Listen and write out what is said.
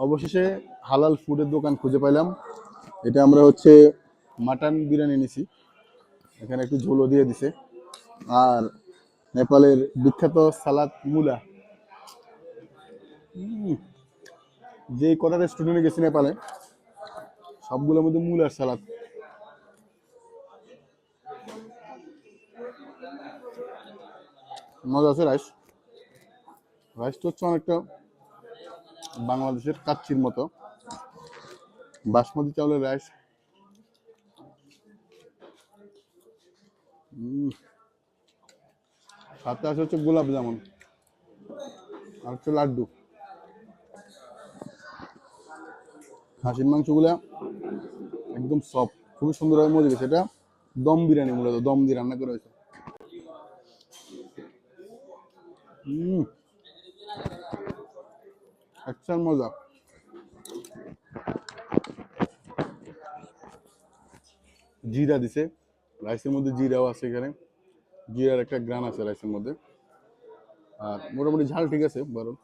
অবশেষে হালাল ফুডের দোকান খুঁজে পাইলাম। এটা আমরা হচ্ছে মাটন বিরিয়ানি নিছি, এখানে একটু ঝোলও দিয়ে দিছে। আর নেপালের বিখ্যাত সালাদ মুলা। যে কটা রেস্টুরেন্টে গেছি নেপালে, সবগুলোর মধ্যে মুলার সালাদ। মজা আছে। রাইসটা হচ্ছে অনেকটা বাংলাদেশের কাচ্চির মতো, বাসমতি চাউলের রাইস। সাথে আছে হচ্ছে গোলাপ জামুন আর হচ্ছে লাড্ডু। খাসির মাংসগুলা একদম সফট, খুবই সুন্দরভাবে মজে গেছে। এটা দম বিরিয়ানি, মূলত দম দিয়ে রান্না করা হয়েছে। আচ্ছা, মজা। জিরা দিছে রাইসের মধ্যে, জিরাও আছে এখানে, জিরার একটা গ্রান আছে রাইসের মধ্যে। আর মোটামুটি ঝাল ঠিক আছে বরং।